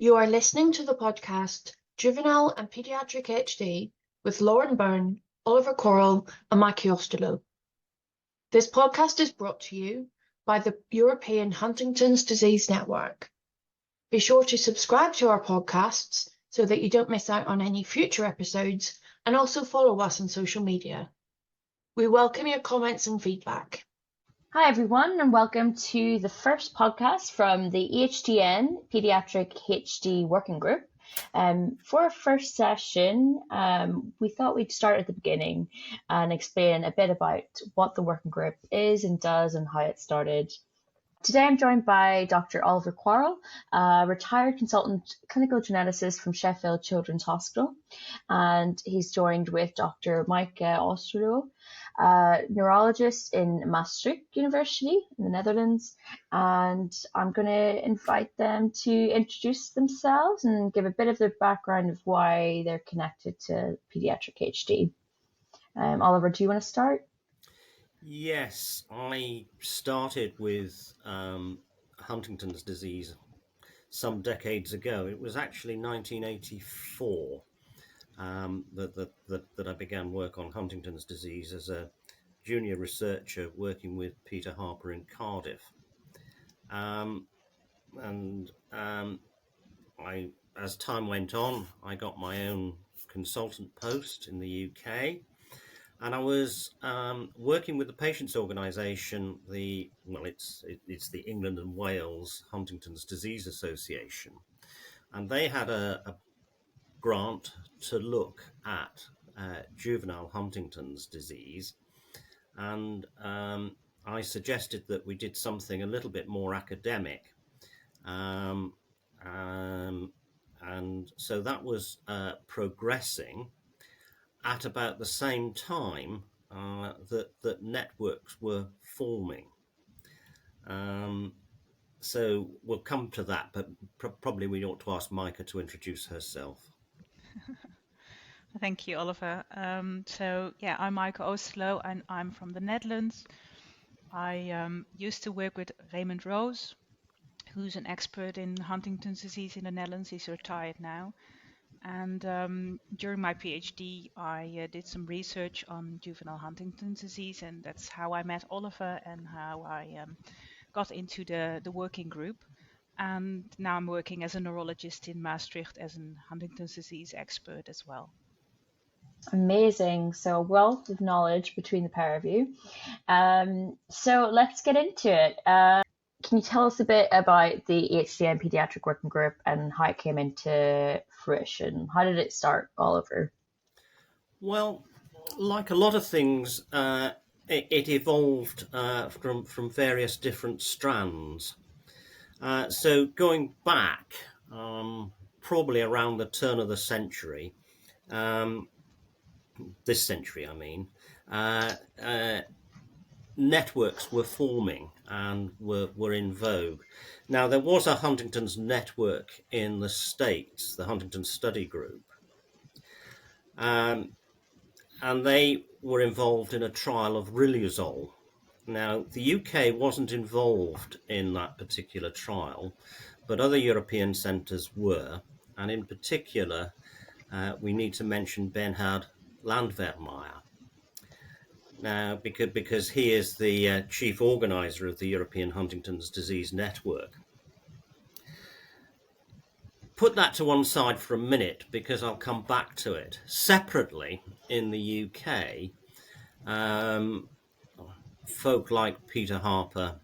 You are listening to the podcast Juvenile and Paediatric HD with Lauren Byrne, Oliver Coral, and Mike Costello. This podcast is brought to you by the European Huntington's Disease Network. Be sure to subscribe to our podcasts so that you don't miss out on any future episodes, and also follow us on social media. We welcome your comments and feedback. Hi everyone, and welcome to the first podcast from the EHDN Pediatric HD Working Group. For our first session, we thought we'd start at the beginning and explain a bit about what the working group is and does and how it started. Today I'm joined by Dr. Oliver Coral, a retired consultant clinical geneticist from Sheffield Children's Hospital, and he's joined with Dr. Mike Costello, neurologist in Maastricht University in the Netherlands, and I'm going to invite them to introduce themselves and give a bit of their background of why they're connected to Pediatric HD. Oliver, do you want to start? Yes, I started with Huntington's disease some decades ago. It was actually 1984 that I began work on Huntington's disease as a junior researcher working with Peter Harper in Cardiff. As time went on, I got my own consultant post in the UK. And I was working with the patients' organisation, it's the England and Wales Huntington's Disease Association, and they had a grant to look at juvenile Huntington's disease, and I suggested that we did something a little bit more academic, and so that was progressing. At about the same time that networks were forming. So we'll come to that, but probably we ought to ask Micah to introduce herself. Thank you, Oliver. I'm Micah Costello, and I'm from the Netherlands. I used to work with Raymond Roos, who's an expert in Huntington's disease in the Netherlands. He's retired now. And during my PhD, I did some research on juvenile Huntington's disease, and that's how I met Oliver and how I got into the working group. And now I'm working as a neurologist in Maastricht as a Huntington's disease expert as well. Amazing. So a wealth of knowledge between the pair of you. So let's get into it. Can you tell us a bit about the EHDN Pediatric Working Group and how it came into fruition? How did it start, Oliver? Well, like a lot of things, it evolved from various different strands. So going back, probably around the turn of the century, this century, I mean, networks were forming and were in vogue. Now, there was a Huntington's network in the States, the Huntington Study Group, and they were involved in a trial of riluzole. Now, the UK wasn't involved in that particular trial, but other European centres were, and in particular, we need to mention Bernhard Landwehrmeyer. Now, because he is the chief organizer of the European Huntington's Disease Network. Put that to one side for a minute, because I'll come back to it. Separately, in the UK, folk like Peter Harper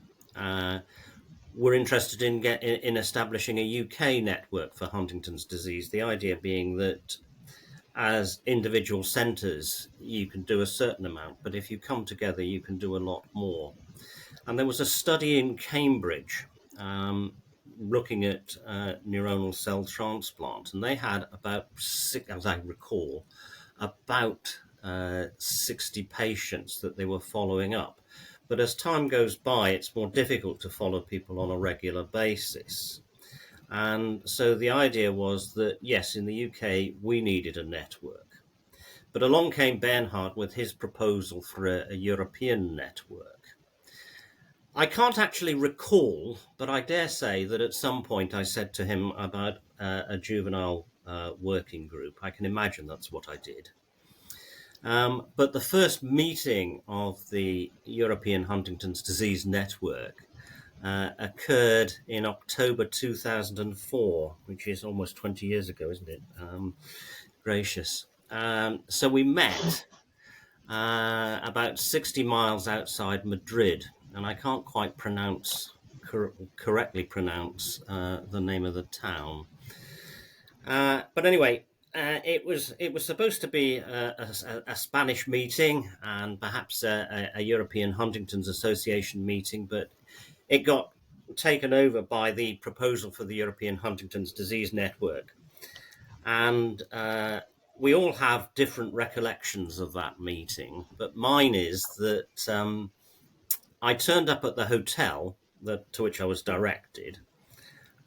were interested in establishing a UK network for Huntington's disease, the idea being that as individual centres, you can do a certain amount, but if you come together, you can do a lot more. And there was a study in Cambridge looking at neuronal cell transplant, and they had about, as I recall, about 60 patients that they were following up. But as time goes by, it's more difficult to follow people on a regular basis. And so the idea was that, yes, in the UK, we needed a network. But along came Bernhard with his proposal for a European network. I can't actually recall, but I dare say that at some point I said to him about a juvenile working group. I can imagine that's what I did. But the first meeting of the European Huntington's Disease Network occurred in October 2004, which is almost 20 years ago, isn't it? Gracious. So we met about 60 miles outside Madrid, and I can't quite correctly pronounce the name of the town. But anyway, it was supposed to be a Spanish meeting and perhaps a European Huntington's Association meeting, but it got taken over by the proposal for the European Huntington's Disease Network. And we all have different recollections of that meeting, but mine is that I turned up at the hotel to which I was directed,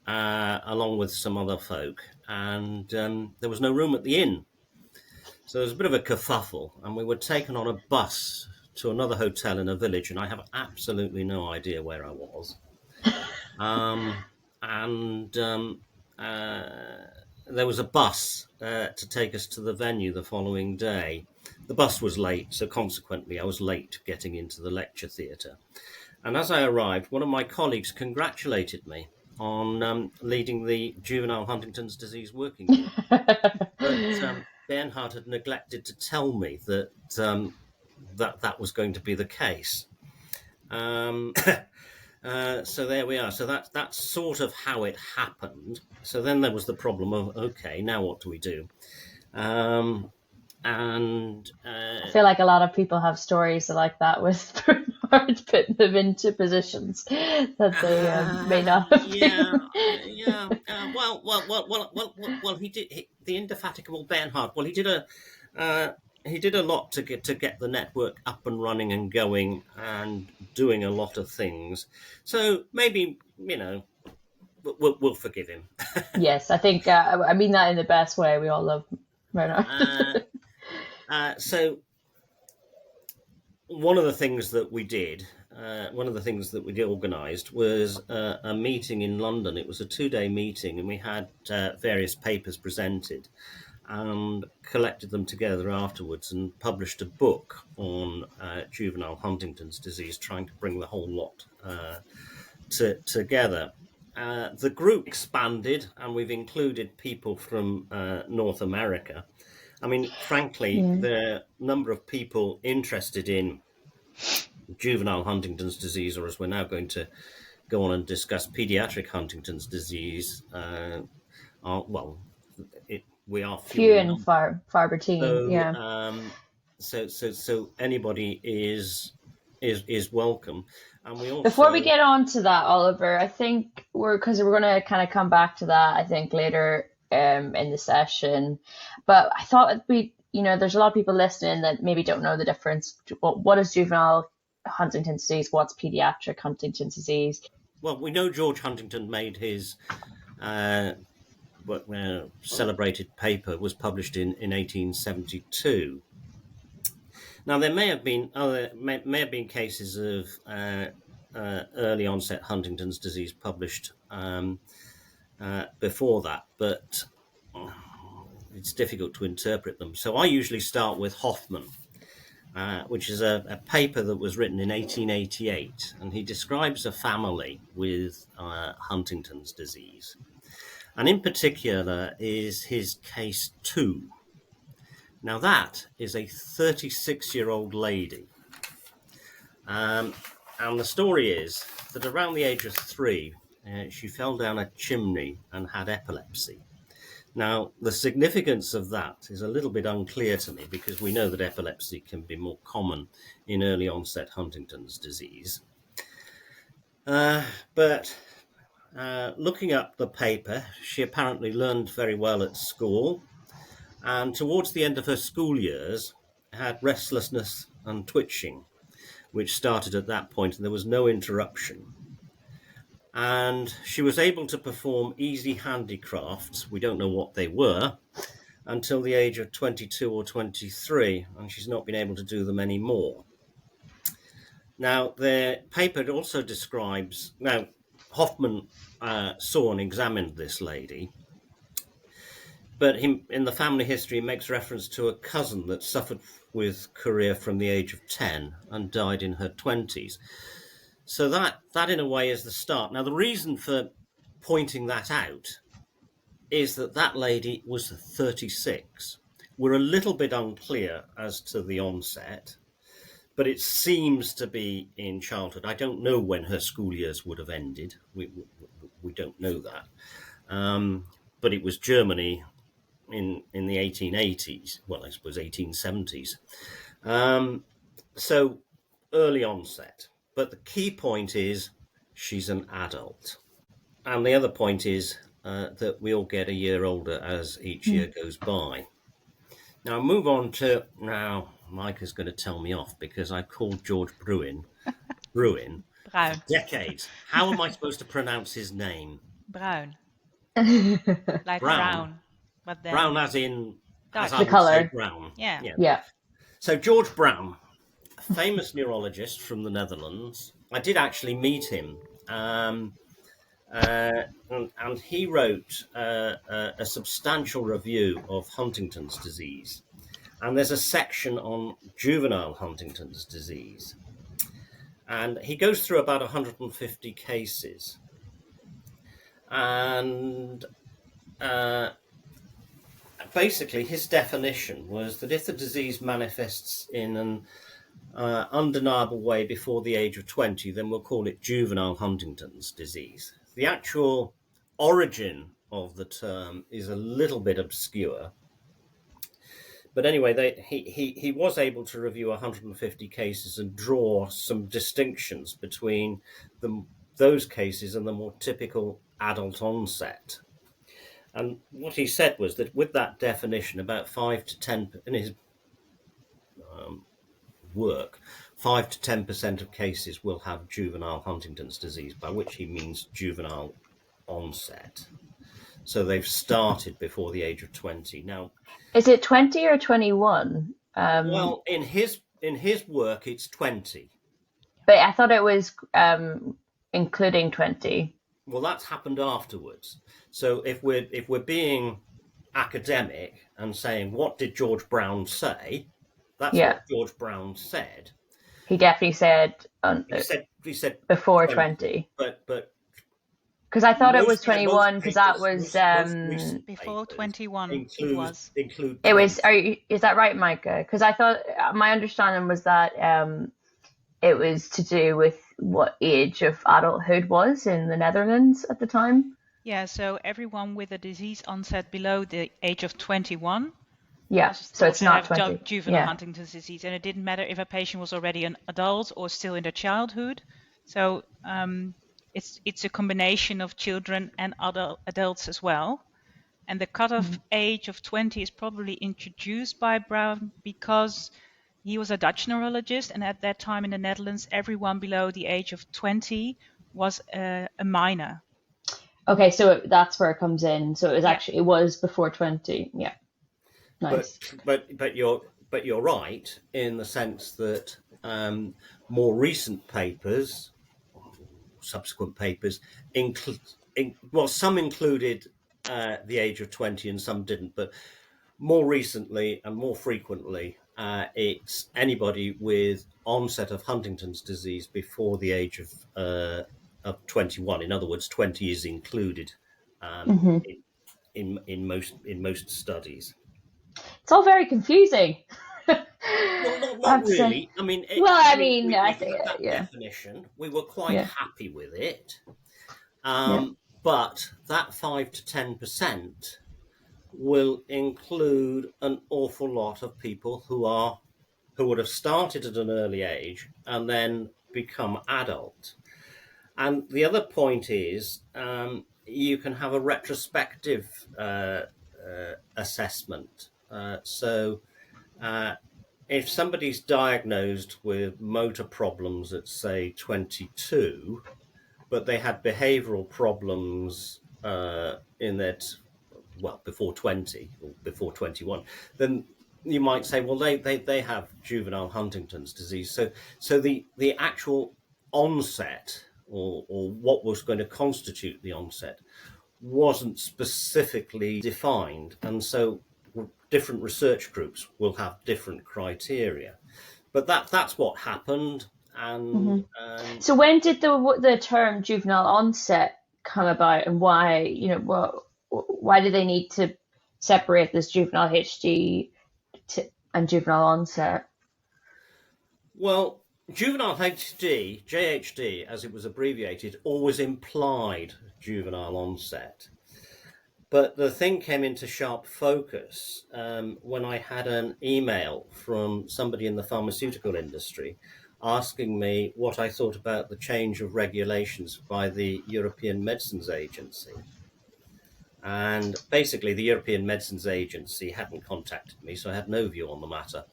along with some other folk, and there was no room at the inn. So there was a bit of a kerfuffle, and we were taken on a bus to another hotel in a village, and I have absolutely no idea where I was. There was a bus to take us to the venue the following day. The bus was late, so consequently I was late getting into the lecture theatre. And as I arrived, one of my colleagues congratulated me on leading the Juvenile Huntington's Disease Working Group. But Bernhard had neglected to tell me that that was going to be the case. So there we are. So that's sort of how it happened. So then there was the problem of, okay, now what do we do? I feel like a lot of people have stories like that with Bernard putting them into positions that they may not have been. Yeah. Well, he did. The indefatigable Bernhard. Well, he did a lot to get the network up and running and going and doing a lot of things. So maybe, we'll forgive him. Yes, I think I mean that in the best way. We all love Bernard. So one of the things that we organised was a meeting in London. It was a 2-day meeting, and we had various papers presented and collected them together afterwards and published a book on juvenile Huntington's disease, trying to bring the whole lot together. The group expanded, and we've included people from North America. I mean, frankly, the number of people interested in juvenile Huntington's disease, or as we're now going to go on and discuss, pediatric Huntington's disease, we are few and far between. So anybody is welcome. And we also, before we get on to that, Oliver, I think we're going to kind of come back to that, I think, later in the session. But I thought there's a lot of people listening that maybe don't know the difference. What is juvenile Huntington's disease? What's pediatric Huntington's disease? Well, we know George Huntington made his celebrated paper, was published in 1872. Now, there may have been cases of early onset Huntington's disease published before that, but it's difficult to interpret them. So I usually start with Hoffman, which is a paper that was written in 1888, and he describes a family with Huntington's disease. And in particular is his case 2. Now that is a 36-year-old lady. And the story is that around the age of 3, she fell down a chimney and had epilepsy. Now, the significance of that is a little bit unclear to me, because we know that epilepsy can be more common in early onset Huntington's disease. But looking up the paper, she apparently learned very well at school, and towards the end of her school years had restlessness and twitching, which started at that point, and there was no interruption. And she was able to perform easy handicrafts, we don't know what they were, until the age of 22 or 23, and she's not been able to do them anymore. Now, the paper also describes, now Hoffman saw and examined this lady, but in the family history makes reference to a cousin that suffered with chorea from the age of 10 and died in her 20s. So that in a way is the start. Now, the reason for pointing that out is that lady was 36. We're a little bit unclear as to the onset, but it seems to be in childhood. I don't know when her school years would have ended. We don't know that. But it was Germany in the 1880s. Well, I suppose 1870s. So early onset. But the key point is she's an adult. And the other point is that we all get a year older as each year goes by. Now, move on to, now Mike is going to tell me off because I called George Bruin for decades. How am I supposed to pronounce his name? Bruin. Like brown. But then Brown as in as the color. Brown. Yeah. So George Brown, a famous neurologist from the Netherlands. I did actually meet him. And he wrote a substantial review of Huntington's disease. And there's a section on juvenile Huntington's disease. And he goes through about 150 cases. And basically his definition was that if the disease manifests in an undeniable way before the age of 20, then we'll call it juvenile Huntington's disease. The actual origin of the term is a little bit obscure. But anyway, he was able to review 150 cases and draw some distinctions between those cases and the more typical adult onset. And what he said was that with that definition, about 5 to 10 in his work, 5 to 10% of cases will have juvenile Huntington's disease, by which he means juvenile onset. So they've started before the age of 20. Now, is it 20 or 21? Well, in his work, it's 20. But I thought it was including 20. Well, that's happened afterwards. So if we're being academic and saying, what did George Brown say? That's what George Brown said. He definitely said he said before 20. But because I thought it was 21 because that was before 21. It was. Is that right, Micah? Because I thought my understanding was that it was to do with what age of adulthood was in the Netherlands at the time. Yeah, so everyone with a disease onset below the age of 21. Yeah, so it's not 20. Juvenile Huntington's disease, and it didn't matter if a patient was already an adult or still in their childhood. So it's a combination of children and adults as well. And the cutoff age of 20 is probably introduced by Brown because he was a Dutch neurologist, and at that time in the Netherlands, everyone below the age of 20 was a minor. Okay, so that's where it comes in. So it was before 20. Yeah. Nice. But you're right in the sense that more recent papers, subsequent papers, some included the age of 20 and some didn't. But more recently and more frequently, it's anybody with onset of Huntington's disease before the age of 21. In other words, 20 is included in most studies. It's all very confusing. Well, not really. I mean, I think that definition, we were quite happy with it. But that 5 to 10% will include an awful lot of people who would have started at an early age and then become adult. And the other point is you can have a retrospective assessment. So if somebody's diagnosed with motor problems at, say, 22, but they had behavioural problems before 20 or before 21, then you might say, well, they have juvenile Huntington's disease. So the actual onset or what was going to constitute the onset wasn't specifically defined. And so different research groups will have different criteria. But that's what happened. And So when did the term juvenile onset come about, and why, why do they need to separate this juvenile HD and juvenile onset? Well, juvenile HD, JHD, as it was abbreviated, always implied juvenile onset. But the thing came into sharp focus when I had an email from somebody in the pharmaceutical industry asking me what I thought about the change of regulations by the European Medicines Agency. And basically, the European Medicines Agency hadn't contacted me, so I had no view on the matter.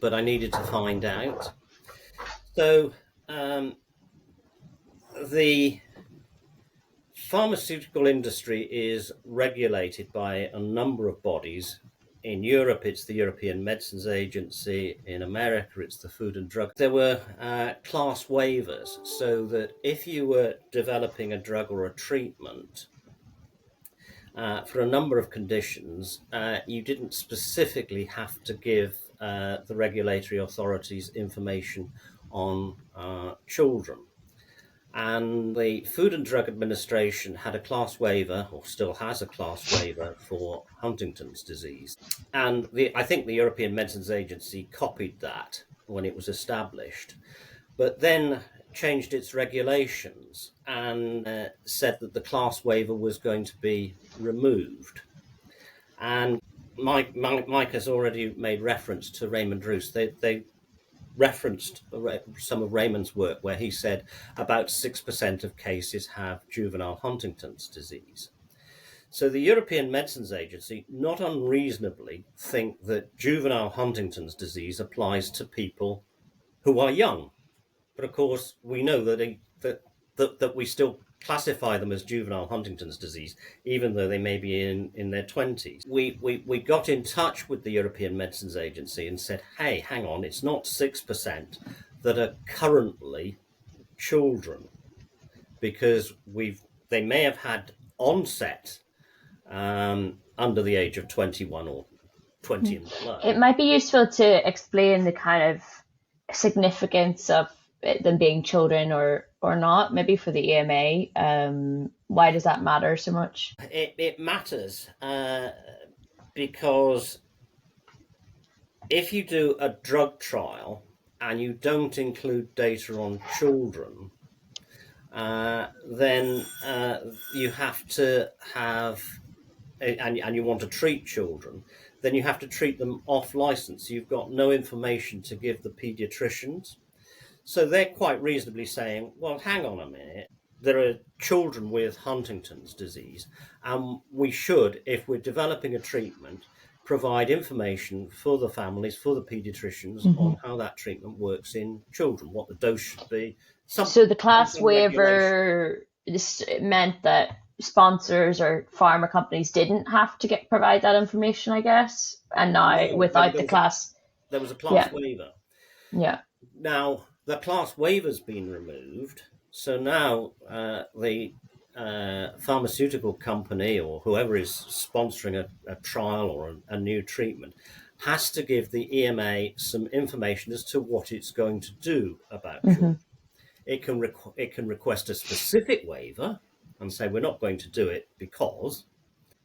But I needed to find out. So the pharmaceutical industry is regulated by a number of bodies. In Europe, it's the European Medicines Agency. In America, it's the Food and Drug. There were class waivers, so that if you were developing a drug or a treatment for a number of conditions, you didn't specifically have to give the regulatory authorities information on children. And the Food and Drug Administration had a class waiver, or still has a class waiver, for Huntington's disease. And I think the European Medicines Agency copied that when it was established, but then changed its regulations and said that the class waiver was going to be removed. And Mike has already made reference to Raymond Roos. They referenced some of Raymond's work where he said about 6% of cases have juvenile Huntington's disease. So the European Medicines Agency, not unreasonably, think that juvenile Huntington's disease applies to people who are young. But of course, we know that we still classify them as juvenile Huntington's disease, even though they may be in their 20s. We got in touch with the European Medicines Agency and said, hey, hang on, it's not 6% that are currently children, because they may have had onset under the age of 21 or 20 and below. It might be useful to explain the kind of significance of them being children or not, maybe for the EMA. Why does that matter so much? It matters because if you do a drug trial and you don't include data on children, then you have to have, and you want to treat children, then you have to treat them off license. You've got no information to give the pediatricians. So they're quite reasonably saying, well, hang on a minute, there are children with Huntington's disease, and we should, if we're developing a treatment, provide information for the families, for the pediatricians, on how that treatment works in children, what the dose should be. So the class waiver meant that sponsors or pharma companies didn't have to provide that information, I guess, and now without the class... There was a class waiver. Yeah. Now, the class waiver's been removed, so now the pharmaceutical company or whoever is sponsoring a trial or a new treatment has to give the EMA some information as to what it's going to do about children. It can request a specific waiver and say we're not going to do it because,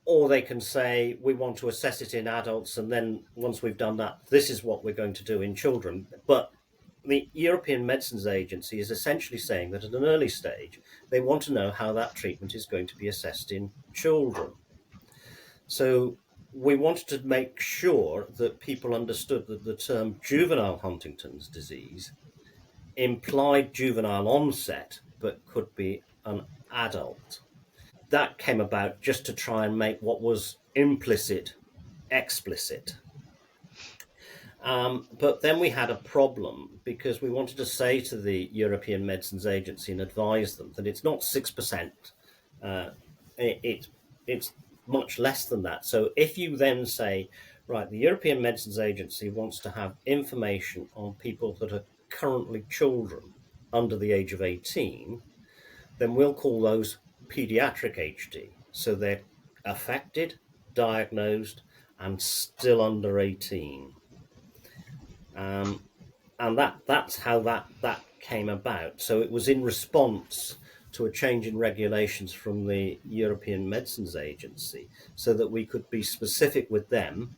or they can say we want to assess it in adults, and then once we've done that, this is what we're going to do in children. But the European Medicines Agency is essentially saying that at an early stage, they want to know how that treatment is going to be assessed in children. So we wanted to make sure that people understood that the term juvenile Huntington's disease implied juvenile onset, but could be an adult. That came about just to try and make what was implicit explicit. But then we had a problem because we wanted to say to the European Medicines Agency and advise them that it's not 6%. It's much less than that. So if you then say Right, the European Medicines Agency wants to have information on people that are currently children under the age of 18, then we'll call those pediatric HD. So they're affected, diagnosed, and still under 18. And that's how that came about. So it was in response to a change in regulations from the European Medicines Agency so that we could be specific with them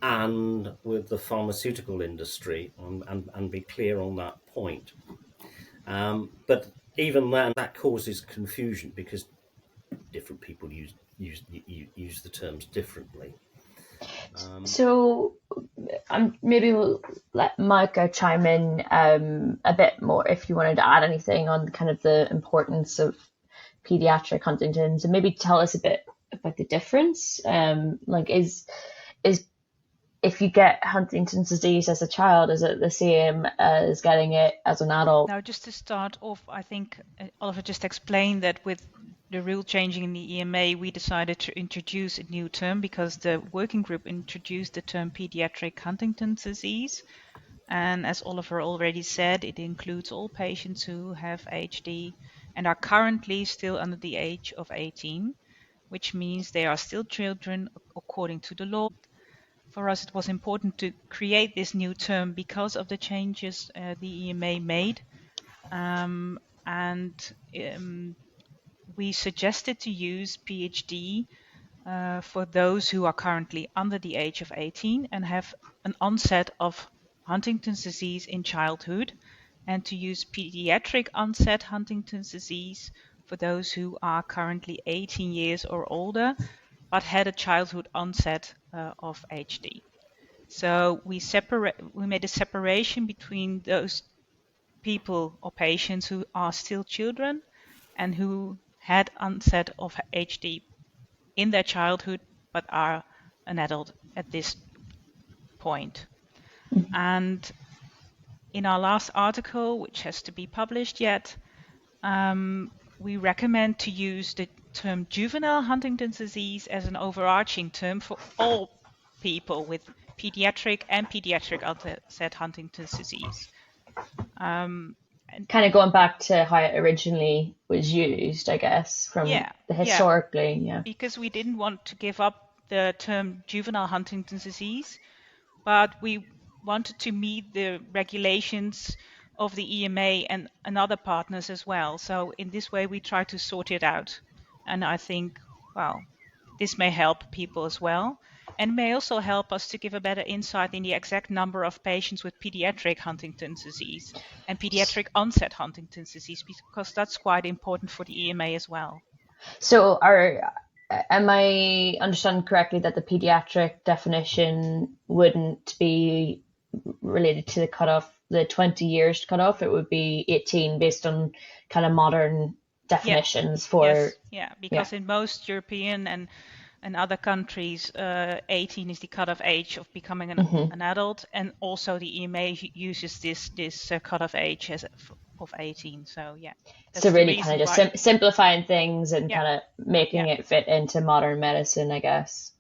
and with the pharmaceutical industry and be clear on that point. But even then, that causes confusion because different people use the terms differently. So maybe we'll let Micah chime in a bit more if you wanted to add anything on kind of the importance of pediatric Huntington's, and maybe tell us a bit about the difference. Like, is if you get Huntington's disease as a child, is it the same as getting it as an adult? Now, just to start off, I think Oliver just explained that with the rule changing in the EMA, we decided to introduce a new term because the working group introduced the term pediatric Huntington's disease. And as Oliver already said, it includes all patients who have HD and are currently still under the age of 18, which means they are still children according to the law. For us, it was important to create this new term because of the changes the EMA made. We suggested to use PhD for those who are currently under the age of 18 and have an onset of Huntington's disease in childhood, and to use pediatric onset Huntington's disease for those who are currently 18 years or older but had a childhood onset of HD. So we made a separation between those people or patients who are still children and who had onset of HD in their childhood but are an adult at this point. And in our last article, which has to be published yet, we recommend to use the term juvenile Huntington's disease as an overarching term for all people with pediatric and pediatric onset Huntington's disease. Kind of going back to how it originally was used, I guess, from historically. Yeah. Because we didn't want to give up the term juvenile Huntington's disease, but we wanted to meet the regulations of the EMA and other partners as well. So in this way, we try to sort it out. And I think, well, this may help people as well, and may also help us to give a better insight in the exact number of patients with pediatric Huntington's disease and pediatric onset Huntington's disease, because that's quite important for the EMA as well. So am I understanding correctly that the pediatric definition wouldn't be related to the cutoff, the 20 years cutoff? It would be 18 based on kind of modern definitions for... Yes. Because in most European and other countries, 18 is the cutoff age of becoming an adult, and also the EMA uses this cutoff age of 18. So so really kind of just simplifying things and kind of making it fit into modern medicine, I guess,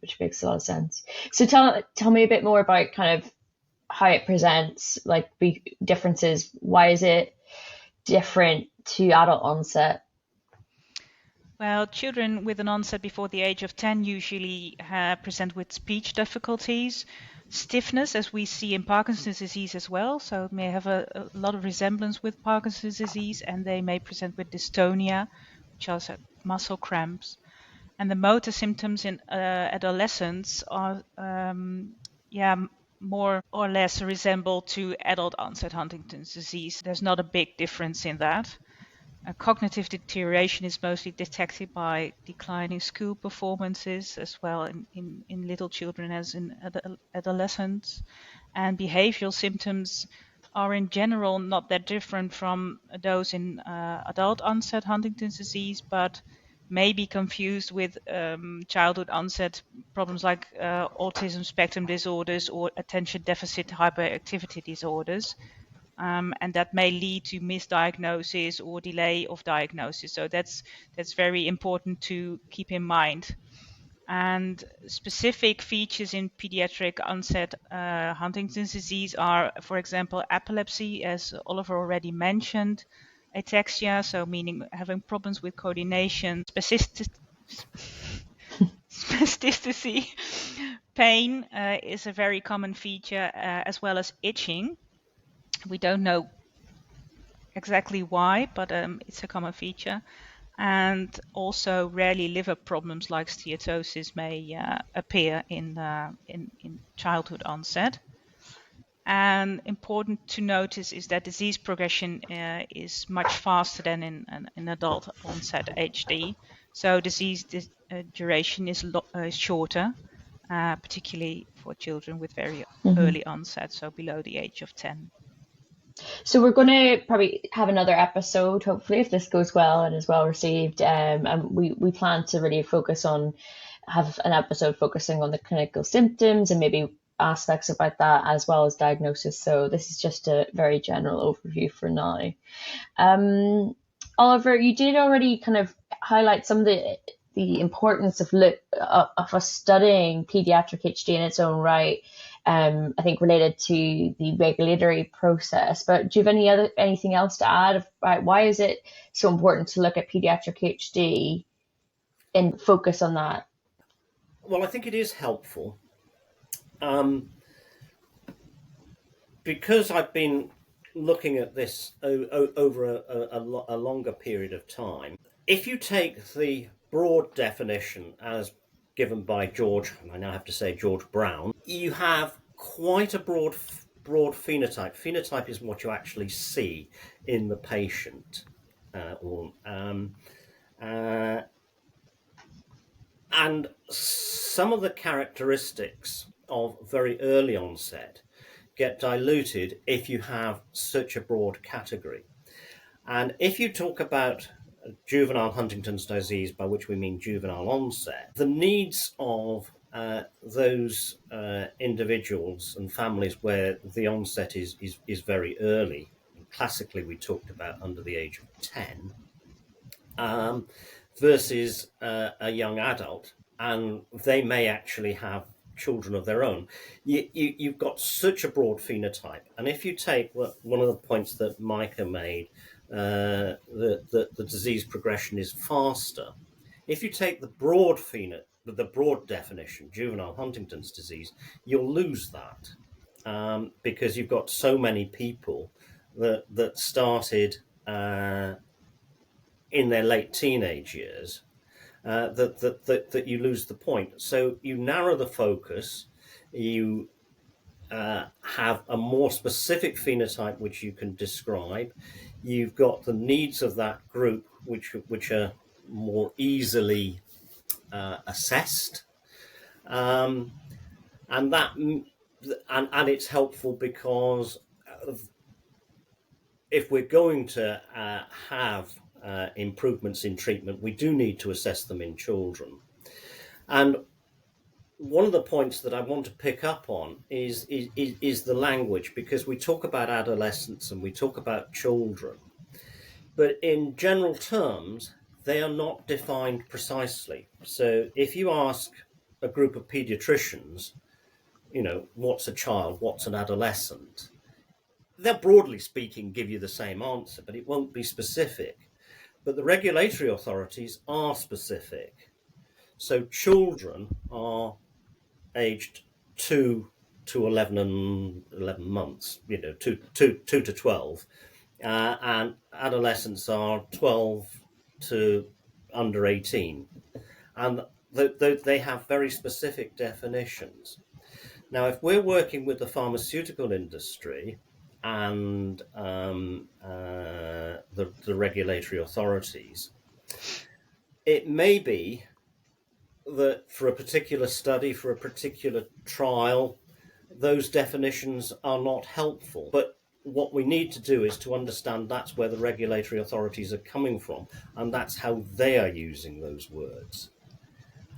which makes a lot of sense. So tell me a bit more about kind of how it presents, like differences. Why is it different to adult onset? Well, children with an onset before the age of 10 usually present with speech difficulties, stiffness, as we see in Parkinson's disease as well. So it may have a lot of resemblance with Parkinson's disease, and they may present with dystonia, which are muscle cramps. And the motor symptoms in adolescents are, more or less resemble to adult onset Huntington's disease. There's not a big difference in that. Cognitive deterioration is mostly detected by declining school performances as well in little children as in adolescents. And behavioral symptoms are in general not that different from those in adult onset Huntington's disease, but may be confused with childhood onset problems like autism spectrum disorders or attention deficit hyperactivity disorders. And that may lead to misdiagnosis or delay of diagnosis. So that's very important to keep in mind. And specific features in pediatric onset Huntington's disease are, for example, epilepsy, as Oliver already mentioned, ataxia, so meaning having problems with coordination, spasticity, pain is a very common feature, as well as itching. We don't know exactly why, but it's a common feature. And also rarely liver problems like steatosis may appear in childhood onset. And important to notice is that disease progression is much faster than in adult onset HD. So disease duration is shorter, particularly for children with very early onset, so below the age of 10. So we're going to probably have another episode, hopefully, if this goes well and is well received. And we plan to really have an episode focusing on the clinical symptoms and maybe aspects about that, as well as diagnosis. So this is just a very general overview for now. Oliver, you did already kind of highlight some of the importance of us studying pediatric HD in its own right. I think related to the regulatory process. But do you have anything else to add about why is it so important to look at pediatric HD and focus on that? Well, I think it is helpful because I've been looking at this over a longer period of time. If you take the broad definition as given by George Brown, you have quite a broad phenotype. Phenotype is what you actually see in the patient. And some of the characteristics of very early onset get diluted if you have such a broad category. And if you talk about juvenile Huntington's disease, by which we mean juvenile onset, the needs of those individuals and families where the onset is very early, classically we talked about under the age of 10, versus a young adult, and they may actually have children of their own. You've got such a broad phenotype. And if you take one of the points that Micah made, that the disease progression is faster, if you take the broad definition, juvenile Huntington's disease, you'll lose that because you've got so many people that started in their late teenage years that you lose the point. So you narrow the focus, you have a more specific phenotype which you can describe. You've got the needs of that group which are more easily assessed, and it's helpful because if we're going to have improvements in treatment, we do need to assess them in children. And one of the points that I want to pick up on is the language, because we talk about adolescents and we talk about children, but in general terms, they are not defined precisely. So if you ask a group of pediatricians, what's a child, what's an adolescent, they'll broadly speaking give you the same answer, but it won't be specific. But the regulatory authorities are specific. So children are aged 2 to 11 months, 2 to 12, and adolescents are 12 to under 18, and they have very specific definitions. Now, if we're working with the pharmaceutical industry and the regulatory authorities, it may be that for a particular study, for a particular trial, those definitions are not helpful. But what we need to do is to understand that's where the regulatory authorities are coming from, and that's how they are using those words.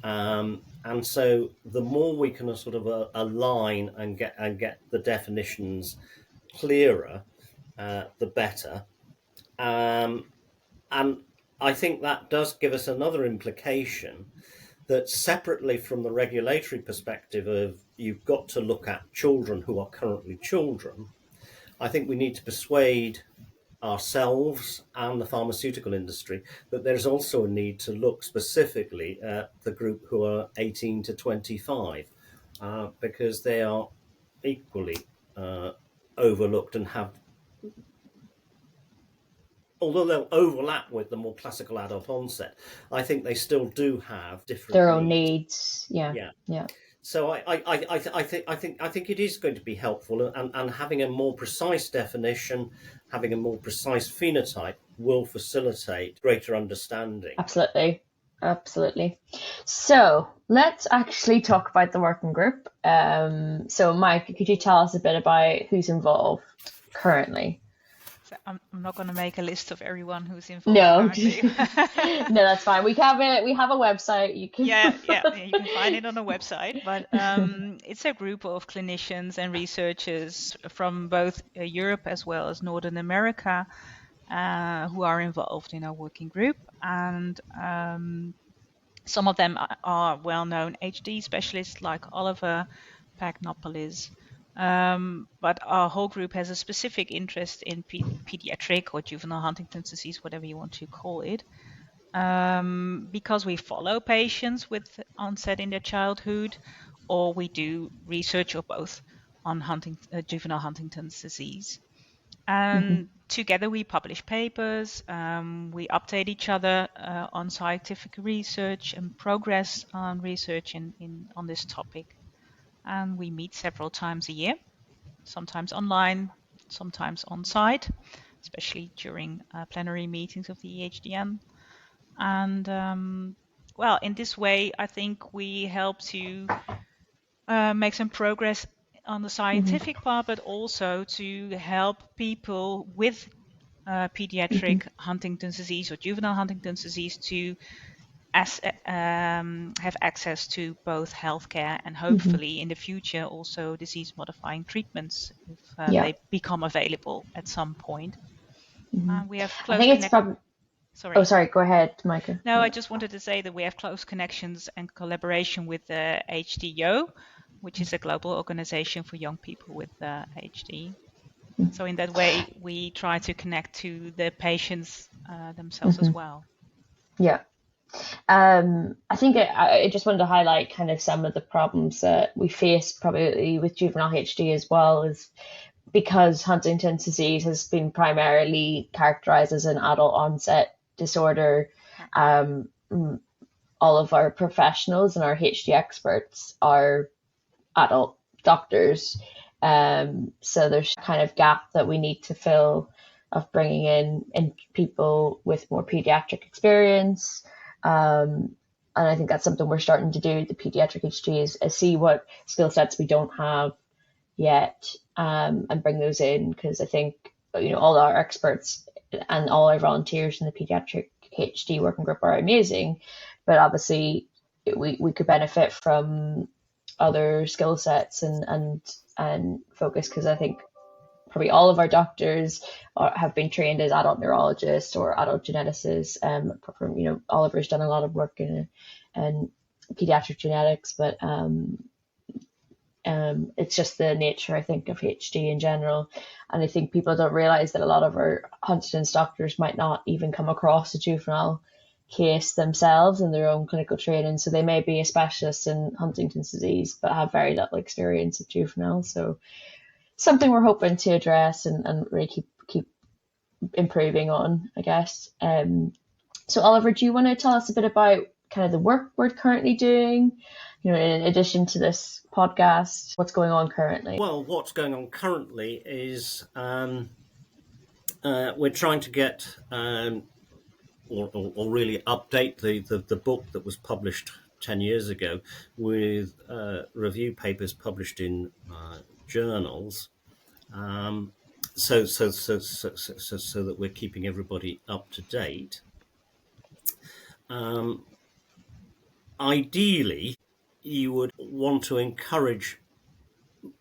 And so the more we can sort of align and get the definitions clearer, the better. And I think that does give us another implication, that separately from the regulatory perspective of you've got to look at children who are currently children, I think we need to persuade ourselves and the pharmaceutical industry that there's also a need to look specifically at the group who are 18 to 25, because they are equally overlooked and have, although they'll overlap with the more classical adult onset, I think they still do have different their own needs. Yeah. So I think it is going to be helpful, and having a more precise definition, having a more precise phenotype will facilitate greater understanding. Absolutely. So let's actually talk about the working group. So Mike, could you tell us a bit about who's involved currently? So I'm not going to make a list of everyone who's involved. No, currently. No, that's fine. We have a website. You can Yeah, you can find it on a website. But it's a group of clinicians and researchers from both Europe as well as Northern America who are involved in our working group, and some of them are well-known HD specialists like Oliver Pagnopoulos. But our whole group has a specific interest in pediatric or juvenile Huntington's disease, whatever you want to call it, because we follow patients with onset in their childhood, or we do research or both on juvenile Huntington's disease. And together we publish papers, we update each other on scientific research and progress on research on this topic. And we meet several times a year, sometimes online, sometimes on site, especially during plenary meetings of the EHDN. And well, in this way, I think we help to make some progress on the scientific part, but also to help people with pediatric Huntington's disease or juvenile Huntington's disease to have access to both healthcare and hopefully in the future also disease-modifying treatments if they become available at some point. We have close. I think it's probably. Sorry. Oh, sorry. Go ahead, Micah. No, I just wanted to say that we have close connections and collaboration with the HDO, which is a global organization for young people with HD. So in that way, we try to connect to the patients themselves as well. Yeah. I think I just wanted to highlight kind of some of the problems that we face probably with juvenile HD as well, is because Huntington's disease has been primarily characterized as an adult onset disorder. All of our professionals and our HD experts are adult doctors. So there's kind of gap that we need to fill of bringing in people with more pediatric experience. And I think that's something we're starting to do. The pediatric HD is see what skill sets we don't have yet, and bring those in, because I think all our experts and all our volunteers in the pediatric HD working group are amazing, but obviously we could benefit from other skill sets and focus, because I think probably all of our doctors have been trained as adult neurologists or adult geneticists. Oliver's done a lot of work in pediatric genetics, but it's just the nature, I think, of HD in general. And I think people don't realize that a lot of our Huntington's doctors might not even come across a juvenile case themselves in their own clinical training. So they may be a specialist in Huntington's disease, but have very little experience of juvenile. So something we're hoping to address and really keep improving on, I guess. So Oliver, do you want to tell us a bit about kind of the work we're currently doing, in addition to this podcast? What's going on currently? Well, what's going on currently is we're trying to get or really update the book that was published 10 years ago with review papers published in journals, so that we're keeping everybody up to date. Ideally, you would want to encourage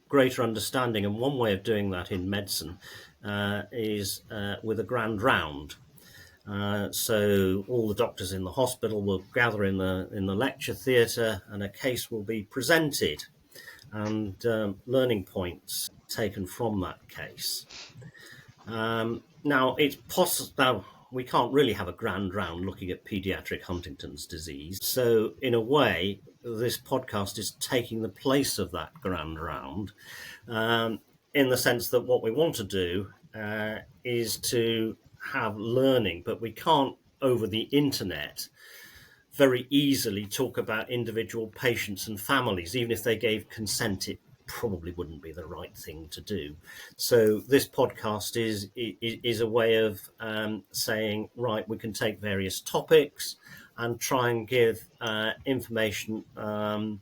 greater understanding, and one way of doing that in medicine is with a grand round. So all the doctors in the hospital will gather in the lecture theatre, and a case will be presented, and learning points taken from that case. Now it's possible. Now we can't really have a grand round looking at paediatric Huntington's disease. So in a way, this podcast is taking the place of that grand round, in the sense that what we want to do is to have learning, but we can't over the internet very easily talk about individual patients and families. Even if they gave consent, it probably wouldn't be the right thing to do. So this podcast is a way of saying, right, we can take various topics and try and give information. Well,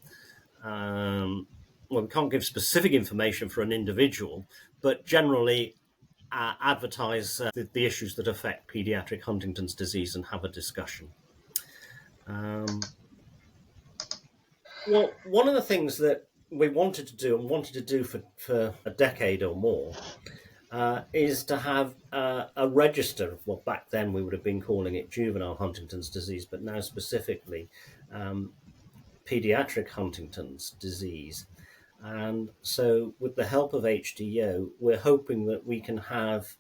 we can't give specific information for an individual, but generally advertise the issues that affect paediatric Huntington's disease and have a discussion. Well, one of the things that we wanted to do for a decade or more is to have a register of what back then we would have been calling it juvenile Huntington's disease, but now specifically pediatric Huntington's disease. And so with the help of HDO, we're hoping that we can have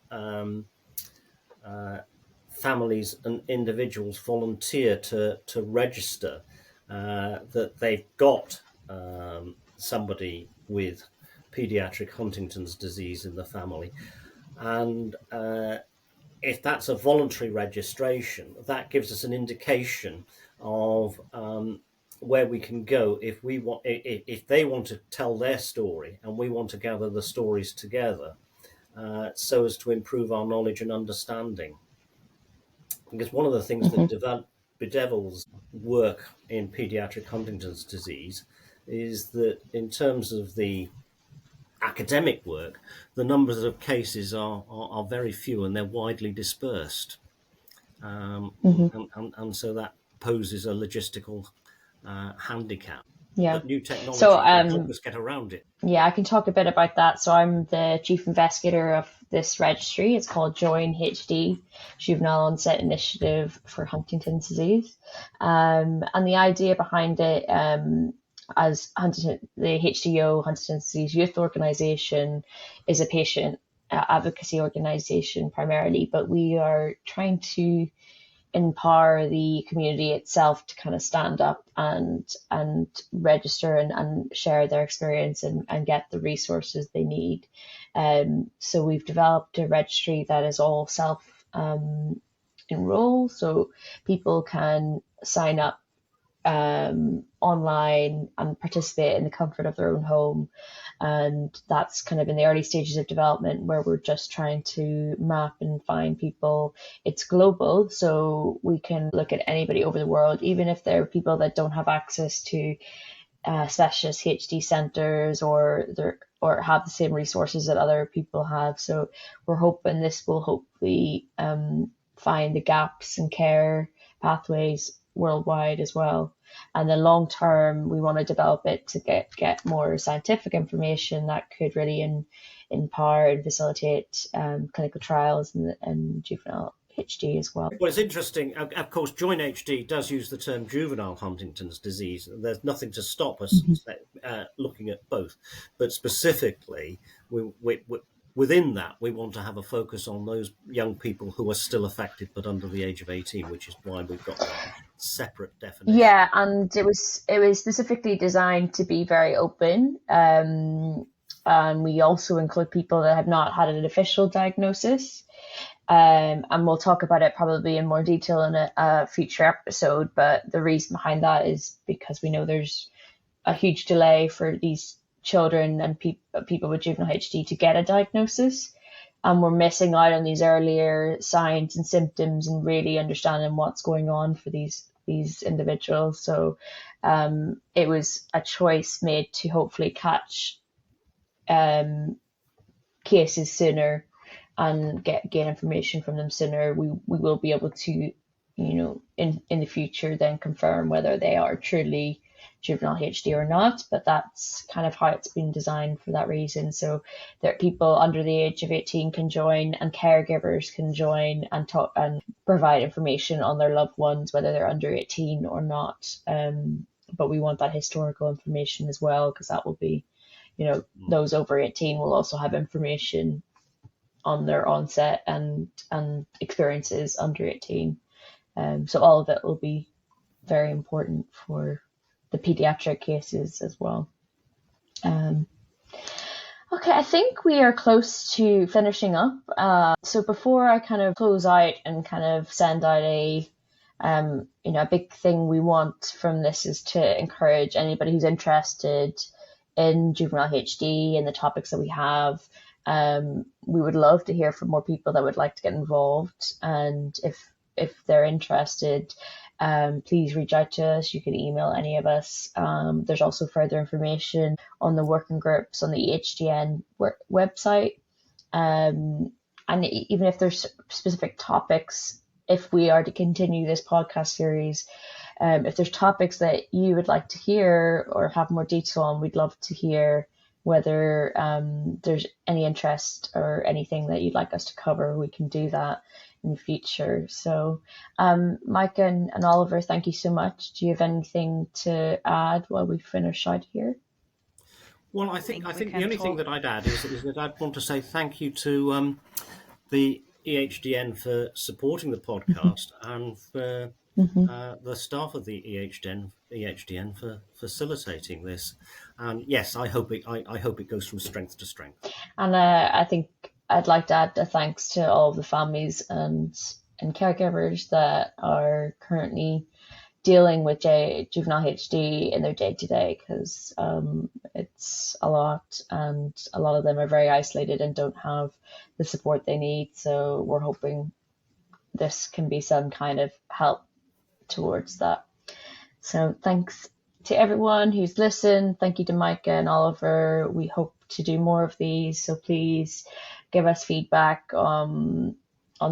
families and individuals volunteer to register that they've got somebody with pediatric Huntington's disease in the family. And if that's a voluntary registration, that gives us an indication of where we can go if they want to tell their story and we want to gather the stories together, so as to improve our knowledge and understanding. Because one of the things that bedevils work in pediatric Huntington's disease is that in terms of the academic work, the numbers of cases are very few and they're widely dispersed. And so that poses a logistical handicap. Yeah. But new technology So, can help us get around it. Yeah, I can talk a bit about that. So I'm the chief investigator of this registry. It's called Join HD, Juvenile Onset Initiative for Huntington's Disease. And the idea behind it, as the HDO, Huntington's Disease Youth Organization, is a patient advocacy organization primarily, but we are trying to empower the community itself to kind of stand up and register and share their experience and get the resources they need. So we've developed a registry that is all self enroll, so people can sign up online and participate in the comfort of their own home. And that's kind of in the early stages of development where we're just trying to map and find people. It's global, so we can look at anybody over the world, even if there are people that don't have access to specialist HD centers or have the same resources that other people have. So we're hoping this will hopefully find the gaps in care pathways worldwide as well. And then long term, we want to develop it to get more scientific information that could really empower and facilitate clinical trials and juvenile HD as well. Well, it's interesting. Of course, Join HD does use the term juvenile Huntington's disease. There's nothing to stop us looking at both. But specifically, within that, we want to have a focus on those young people who are still affected but under the age of 18, which is why we've got that separate definition. Yeah, and it was specifically designed to be very open. And we also include people that have not had an official diagnosis. And we'll talk about it probably in more detail in a future episode. But the reason behind that is because we know there's a huge delay for these children and people with juvenile HD to get a diagnosis. And we're missing out on these earlier signs and symptoms and really understanding what's going on for these individuals. So it was a choice made to hopefully catch cases sooner and gain information from them sooner. We will be able to, in the future then confirm whether they are truly juvenile HD or not, but that's kind of how it's been designed for that reason. So that people under the age of 18 can join, and caregivers can join and talk and provide information on their loved ones, whether they're under 18 or not. But we want that historical information as well, because that will be, those over 18 will also have information on their onset and experiences under 18. So all of it will be very important for the pediatric cases as well. Okay, I think we are close to finishing up. So before I kind of close out and kind of send out a big thing we want from this is to encourage anybody who's interested in juvenile HD and the topics that we have. We would love to hear from more people that would like to get involved, and if they're interested, please reach out to us. You can email any of us. There's also further information on the working groups on the EHDN website. And even if there's specific topics, if we are to continue this podcast series, if there's topics that you would like to hear or have more detail on, we'd love to hear whether there's any interest or anything that you'd like us to cover. We can do that in the future. So Mike and Oliver, thank you so much. Do you have anything to add while we finish out here? Well, I think the only thing that I'd add is that I'd want to say thank you to the EHDN for supporting the podcast and for the staff of the EHDN for facilitating this. And yes, I hope it goes from strength to strength. And I think I'd like to add a thanks to all of the families and caregivers that are currently dealing with juvenile HD in their day-to-day, because it's a lot, and a lot of them are very isolated and don't have the support they need. So we're hoping this can be some kind of help towards that. So thanks to everyone who's listened. Thank you to Micah and Oliver. We hope to do more of these, so please give us feedback on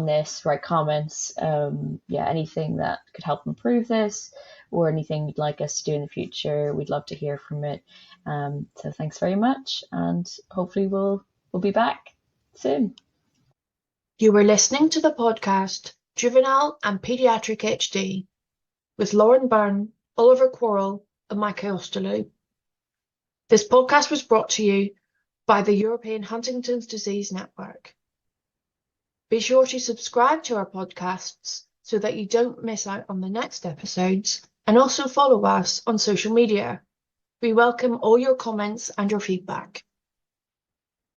this, write comments, anything that could help improve this, or anything you'd like us to do in the future. We'd love to hear from it. So thanks very much, and hopefully we'll be back soon. You were listening to the podcast Juvenile and Paediatric HD with Lauren Byrne, Oliver Quarrell and Micah Osterloh. This podcast was brought to you by the European Huntington's Disease Network. Be sure to subscribe to our podcasts so that you don't miss out on the next episodes, and also follow us on social media. We welcome all your comments and your feedback.